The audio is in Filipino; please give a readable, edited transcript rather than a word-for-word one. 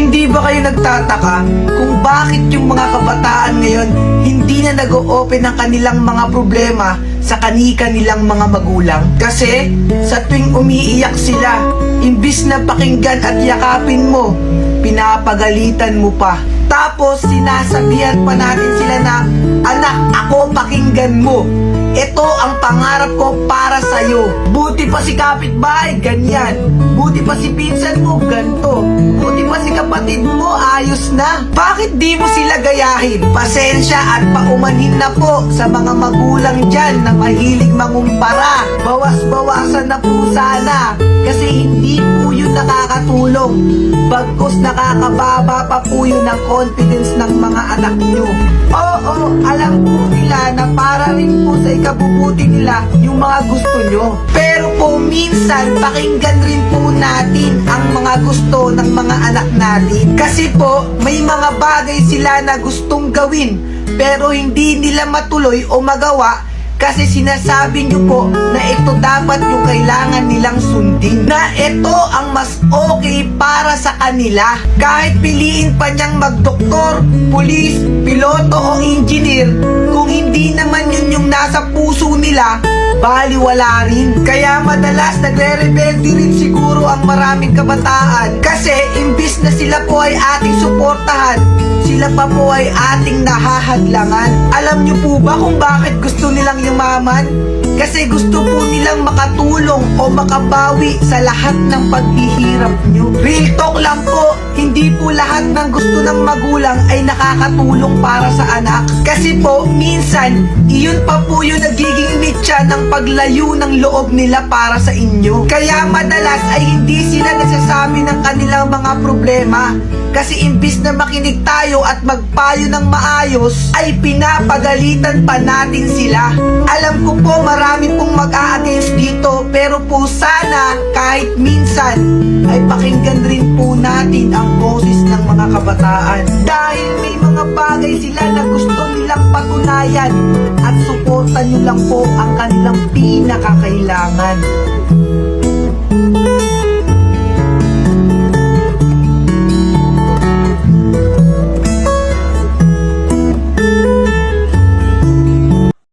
Hindi ba kayo nagtataka kung bakit yung mga kabataan ngayon hindi na nag-o-open ng kanilang mga problema sa kani-kanilang mga magulang? Kasi sa tuwing umiiyak sila, imbis na pakinggan at yakapin mo, pinapagalitan mo pa. Tapos sinasabihan pa natin sila na, anak, ako pakinggan mo. Ito ang pangarap ko para sa'yo. Buti pa si kapitbahay, ganyan. Buti pa si pinsan mo, ganto. Buti pa si kapatid mo, ayos na. Bakit di mo sila gayahin? Pasensya at paumanhin na po sa mga magulang dyan na mahilig mangumpara. Bawas-bawasan na po sana. Kasi hindi po yun nakakatulong. Bagkus nakakababa pa po yun ng confidence ng mga anak nyo. Oo, alam po nila na para rin po sa ikabubuti nila yung mga gusto nyo. Pero po minsan pakinggan rin po natin ang mga gusto ng mga anak natin. Kasi po may mga bagay sila na gustong gawin pero hindi nila matuloy o magawa kasi sinasabi nyo po na ito dapat yung kailangan nilang sundin. Na ito ang mas okay para sa kanila. Kahit piliin pa niyang magdoktor, pulis, piloto o engineer, kung hindi naman yun yung nasa puso nila, baliwala rin. Kaya madalas nagre-rebelde rin siguro ang maraming kabataan. Kasi imbis na sila po ay ating suportahan, sila pa po ay ating nahahadlangan. Alam niyo po ba kung bakit gusto nilang yumaman? Kasi gusto po nilang makatulong o makabawi sa lahat ng paghihirap nyo. Real talk lang po, hindi po lahat ng gusto ng magulang ay nakakatulong para sa anak. Kasi po, minsan, iyon pa po yung nagiging mitya ng paglayo ng loob nila para sa inyo. Kaya madalas ay hindi sila nagsasabi ng kanilang mga problema. Kasi imbis na makinig tayo at magpayo ng maayos, ay pinapagalitan pa natin sila. Alam ko po marami pong mag-a-against dito, pero po sana kahit minsan ay pakinggan rin po natin ang boses ng mga kabataan. Dahil may mga bagay sila na gusto nilang patunayan at suportan nyo lang po ang kanilang pinakakailangan.